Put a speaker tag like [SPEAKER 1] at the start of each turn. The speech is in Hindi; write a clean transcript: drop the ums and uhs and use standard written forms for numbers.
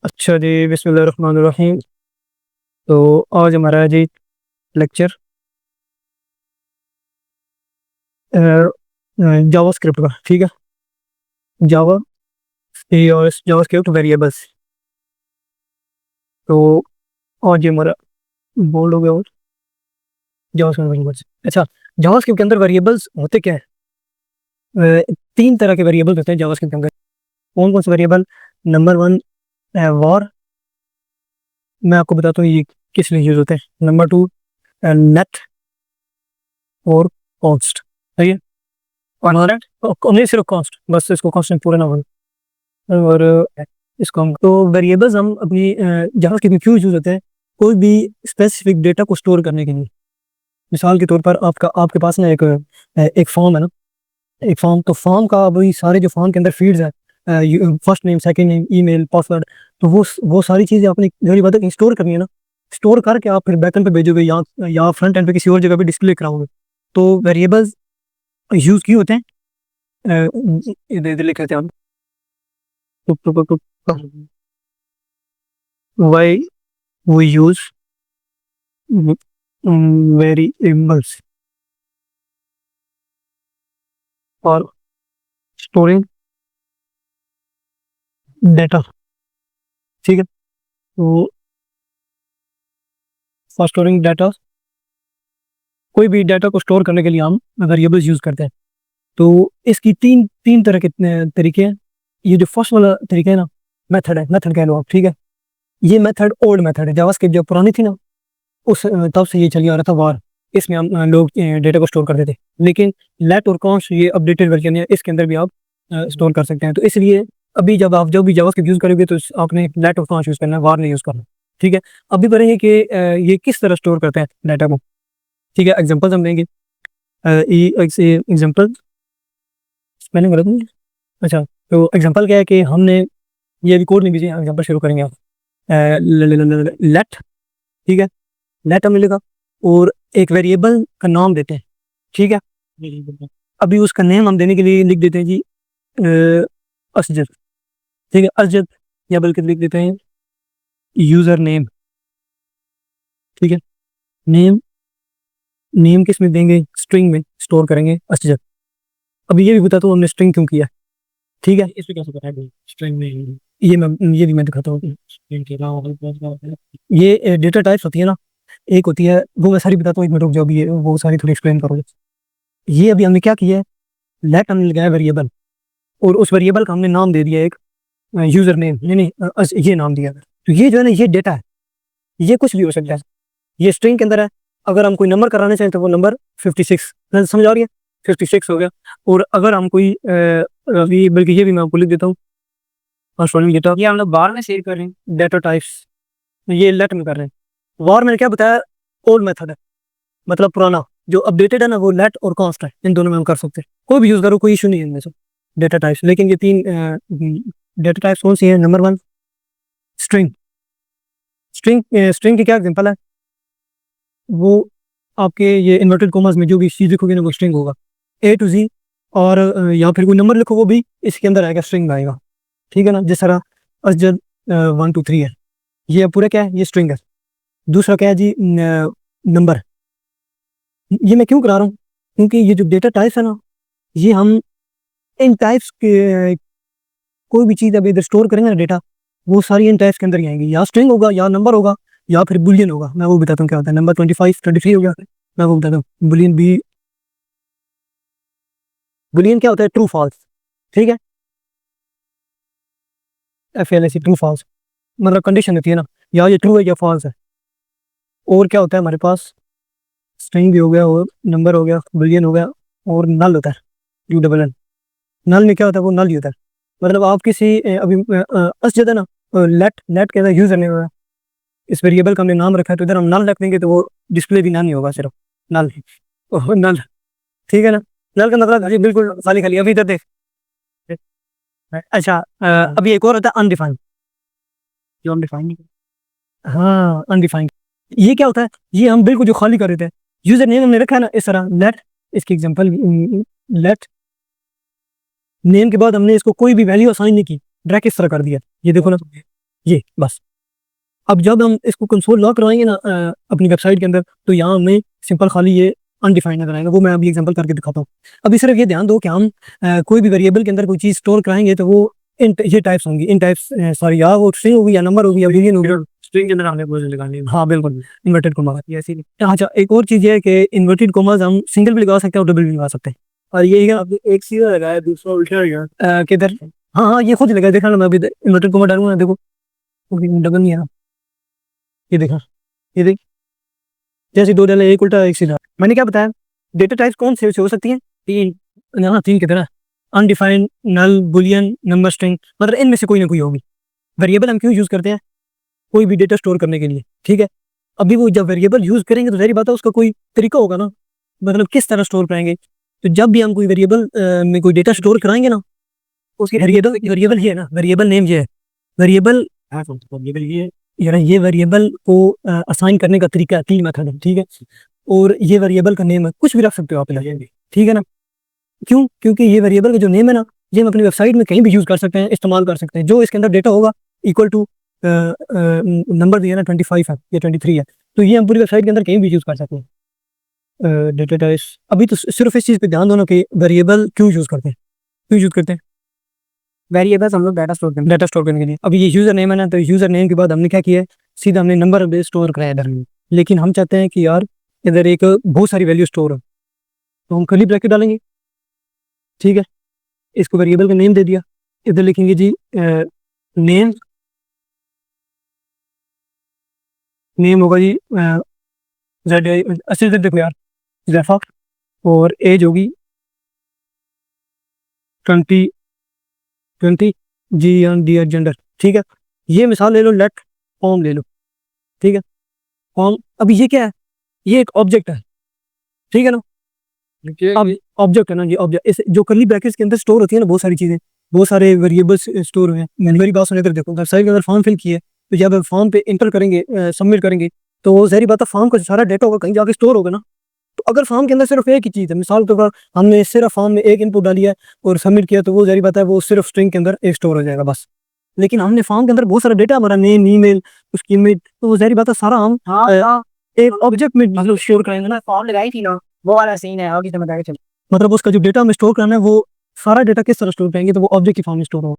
[SPEAKER 1] अच्छा जी, बिस्मिल्लाहिर्रहमानिर्रहीम। तो आज हमारा है जी लेक्चर जावास्क्रिप्ट का। ठीक है, जावा और जावास्क्रिप्ट वेरिएबल्स। तो आज ये हमारा बोल्ड हो गया और जावास्क्रिप्ट वेरिएबल्स। अच्छा, जावास्क्रिप्ट के अंदर वेरिएबल्स होते क्या है? तीन तरह के वेरिएबल्स होते हैं जावास्क्रिप्ट के अंदर। कौन कौन से वेरिएबल? Number one, war. मैं आपको बताता हूँ ये किस लिए यूज होते हैं। नंबर टू, नेट और कॉन्स्ट। सही है। और नहीं, सिर्फ कॉन्स्ट, बस इसको कॉन्स्टेंट पूरा ना बोलो। और इसको हम तो वेरिएबल्स हम अपनी जावास्क्रिप्ट में क्यों यूज होते हैं? कोई भी स्पेसिफिक डेटा को स्टोर करने के लिए। मिसाल के तौर पर आपके पास ना एक फॉर्म है ना, एक फॉर्म। तो फॉर्म का वही सारे जो फॉर्म के अंदर फील्ड्स है, first name, second name, email, password. तो वो सारी चीजें आपने जरूरी बात है स्टोर करनी है ना। स्टोर करके आप फिर बैकएंड पे भेजोगे या फ्रंट एंड पे किसी और जगह पे डिस्प्ले कराओगे। तो वेरिएबल्स यूज क्यों होते हैं? इधर इधर लिख लेते हैं हम। Why we use variables for storing data। ठीक है, तो फॉर स्टोरिंग डाटा, कोई भी डाटा को स्टोर करने के लिए हम वेरिएबल्स यूज करते हैं। तो इसकी तीन तीन तरह के तरीके हैं। ये जो फर्स्ट वाला तरीका है ना, मेथड है, मेथड कह लो आप। ठीक है, ये मेथड ओल्ड मेथड है, जावास्क्रिप्ट जो पुरानी थी ना, उस तब से ये चली आ रहा था वार। इसमें हम लोग डेटा को स्टोर करते थे। लेकिन लेट और कॉन्स्ट ये अपडेटेड वर्जन है, इसके अंदर भी आप स्टोर कर सकते हैं। तो इसलिए अभी जब भी जावास्क्रिप्ट यूज करोगे तो आपने लेट और कॉन्स्ट यूज करना है, वार नहीं यूज करना। ठीक है, अभी पढ़ेंगे कि ये किस तरह स्टोर करते हैं डाटा को। ठीक है, एग्जांपल्स हम देंगे। एग्जांपल मैंने गलत नहीं। अच्छा, तो एग्जांपल क्या है कि हमने ये अभी कोड नहीं भेजे, एग्जांपल शुरू करेंगे आप। लेट, ठीक है, लेट हमने लिखा और एक वेरिएबल का नाम देते हैं। ठीक है, अभी उसका नेम हम देने के लिए लिख देते हैं जी असजद। ठीक है, असजद, या बल्कि लिख देते हैं यूजर नेम। ठीक है, नेम, नेम किस में देंगे? स्ट्रिंग में स्टोर करेंगे असजद। अभी ये भी बताता हूँ हमने स्ट्रिंग क्यों किया। ठीक है, इसमें कैसे पता है स्ट्रिंग में? ये भी मैं दिखाता हूँ। ये डेटा टाइप्स होती है ना, एक होती है, वो मैं सारी बताता हूँ, एक मिनट रुक जाओ, अभी वो सारी थोड़ी एक्सप्लेन करोगे। ये अभी हमने क्या किया है, लेट हमने लगाया वेरिएबल और उस वेरिएबल का हमने नाम दे दिया एक यूजर नेम, नहीं, ये नाम दिया। तो ये जो है ना, ये डेटा है, ये कुछ भी हो सकता है। ये स्ट्रिंग के अंदर है। अगर हम कोई नंबर कराने चाहें तो वो नंबर 56, समझ आ रही है? 56 हो गया। और अगर हम कोई अभी बल्कि ये भी मैं आपको लिख देता हूँ, डेटा, ये हम लोग बार में सेव कर रहे हैं डेटा टाइप्स, ये लेट में कर रहे हैं। वार मैंने क्या बताया? ओल्ड मेथड है, मतलब पुराना। जो अपडेटेड है ना, वो लेट और कॉन्स्ट है, इन दोनों में हम कर सकते हैं। कोई भी यूज करो, कोई इशू नहीं है इनमें से डेटा टाइप्स। लेकिन ये तीन डेटा टाइप्स कौन सी है? Number one, string. String string की क्या एग्जांपल है? वो आपके ये इन्वर्टेड कॉमर्स में जो भी चीज लिखोगे ना, वो स्ट्रिंग होगा, ए टू जी। और या फिर कोई नंबर लिखो, वो भी इसके अंदर आएगा, स्ट्रिंग में आएगा। ठीक है ना, जिस तरह असजद 1 2 3 है, ये पूरा क्या है? ये स्ट्रिंग है। दूसरा क्या है जी? नंबर। ये मैं क्यों करा रहा हूँ? क्योंकि ये जो डेटा टाइप्स है ना, ये हम इन टाइप्स के कोई भी चीज़ अभी इधर स्टोर करेंगे ना डेटा, वो सारी इन टाइप्स के अंदर ही आएंगी। या स्ट्रिंग होगा, या नंबर होगा, या फिर बुलियन होगा। मैं वो बताता हूँ क्या होता है। नंबर 25 23 हो गया, मैं वो बताता हूँ। बुलियन भी, बुलियन क्या होता है? True false. ठीक है, FLS, ट्रू फॉल्स, मतलब कंडीशन होती है ना, या ये ट्रू है या फॉल्स है। और क्या होता है हमारे पास? स्ट्रिंग भी हो गया, और नंबर हो गया, बुलियन हो गया, और नल होता है, UNN। नल में क्या होता है? वो नल ही होता है। मतलब आप किसी अभी असजद है ना, लेट लेट कहता है यूजर नेम है, इस वेरिएबल का हमने नाम रखा है, तो इधर हम नल रख देंगे तो वो डिस्प्ले भी ना नहीं होगा, सिर्फ नल ही। नल, ठीक है ना। नल का मतलब जी बिल्कुल खाली खाली। अभी इधर देख। अच्छा, अभी एक और होता है अनडिफाइंड, जो अनडिफाइंड, हाँ अनडिफाइंड। ये क्या होता है? ये हम बिल्कुल जो खाली कर देते हैं। यूजर नेम हमने रखा है ना इस तरह, लेट, इसकी एग्जांपल लेट नेम के बाद हमने इसको कोई भी वैल्यू असाइन नहीं की, डायरेक्ट इस तरह कर दिया। ये देखो ना, ये बस। अब जब हम इसको कंसोल लॉक करवाएंगे ना अपनी वेबसाइट के अंदर, तो यहाँ हमें सिंपल खाली ये अनडिफाइंड नजर आएगा। वो मैं अभी एग्जांपल करके दिखाता हूँ। अभी सिर्फ ये ध्यान दो कि हम कोई भी वेरिएबल के अंदर कोई चीज स्टोर कराएंगे तो वो इन ये टाइप्स होंगी, इन टाइप्स सॉरी, या वो स्ट्रिंग होगी या नंबर होगी या बूलियन होगी। स्ट्रिंग के अंदर हमने पोजीशन लगानी है। हाँ बिल्कुल, इन्वर्टेड कोमा ऐसी। अच्छा, एक और चीज ये है कि इन्वर्टेड कोमास हम सिंगल भी लगा सकते हैं और डबल भी लगा सकते हैं। और ये है एक सीधा लगाया दूसरा उल्टा गया किधर। हाँ हाँ, ये खुद लगा, देखा ना मैं अभी इन्वर्टेड कोमा डालूंगा, देखो डबल नहीं है। ये देखा, ये देख, जैसे दो डाले, एक उल्टा एक सीधा। मैंने क्या बताया, डेटा टाइप्स कौन से हो सकती हैं? तीन। हाँ, तीन की तरह, अनडिफाइंड, नल, बुलियन, नंबर स्ट्रिंग, मतलब इनमें से कोई ना कोई होगी। वेरिएबल हम क्यों यूज करते हैं? कोई भी डेटा स्टोर करने के लिए, ठीक है। अभी वो जब वेरिएबल यूज करेंगे तो सारी बात है उसका कोई तरीका होगा ना, मतलब किस तरह स्टोर करेंगे। तो जब भी हम कोई वेरिएबल में कोई डेटा स्टोर कराएंगे ना, उसकी वेरिएबल ये है ना, वेरिएबल नेम ये है, वेरिएबल ये वेरिएबल को असाइन करने का तरीका है, तीन मेथड है, ठीक है। और ये वेरिएबल का नेम है, कुछ भी रख सकते हो आप, ठीक है ना। क्यों? क्योंकि ये वेरिएबल का जो नेम है ना, ये हम अपनी वेबसाइट में कहीं भी यूज कर सकते हैं, इस्तेमाल कर सकते हैं। जो इसके अंदर डेटा होगा इक्वल टू नंबर दिया ना 25 है या 23 है, तो ये हम पूरी वेबसाइट के अंदर कहीं भी यूज कर सकते हैं। डेटा टाइप्स, अभी तो सिर्फ इस चीज पे ध्यान दो ना कि वेरिएबल क्यों यूज करते हैं, क्यों यूज करते हैं वेरिएबल्स हम लोग डाटा स्टोर करने के लिए। अभी ये यूजर नेम है ना, तो यूजर नेम के बाद हमने क्या किया है, सीधा हमने नंबर बेस स्टोर कराया इधर। लेकिन हम चाहते हैं कि यार इधर एक बहुत सारी वैल्यू स्टोर हो, तो हम कर्ली ब्रैकेट डालेंगे, ठीक है। इसको वेरिएबल का नेम दे दिया, इधर लिखेंगे जी नेम, नेम होगा जी जेड, अच्छे से देखो यार, जैफा, और एज होगी 20, जी एन डी जेंडर, ठीक है। ये मिसाल ले लो, लेट फॉर्म ले लो, ठीक है। फॉर्म, अभी ये क्या है, ये एक ऑब्जेक्ट है, ठीक है ना। अब ऑब्जेक्ट है ना, ये ऑब्जेक्ट, इस जो कर्ली ब्रैकेट्स के अंदर स्टोर होती है ना बहुत सारी चीजें, बहुत सारे वेरिएबल्स स्टोर हुए हैं। मैंने मेरी बात सुनकर देखो, वेबसाइट के अंदर फॉर्म फिल किए, तो जब फॉर्म पे इंटर करेंगे, सबमिट करेंगे, तो वो ज़ाहिर बात है फॉर्म का सारा डेटा होगा कहीं जाके स्टोर होगा ना। तो अगर फॉर्म के अंदर सिर्फ एक ही चीज़ है, मिसाल के तौर पर हमने सिर्फ फॉर्म में एक इनपुट डाली है और सबमिट किया, तो वो ज़ाहिर बात है वो सिर्फ स्ट्रिंग के अंदर एक स्टोर हो जाएगा बस। लेकिन हमने फॉर्म के अंदर बहुत सारा डेटा, हमारा नेम, ईमेल, उसकी इमेज, तो वो ज़ाहिर बात है सारा हम एक ऑब्जेक्ट में मतलब स्टोर करेंगे ना। फॉर्म लगाई थी ना, वो वाला सीन है, आगे मतलब उसका जो डेटा हमें स्टोर करना है, वो सारा डेटा किस तरह स्टोर करेंगे, तो वो ऑब्जेक्ट की फॉर्म में स्टोर होगा।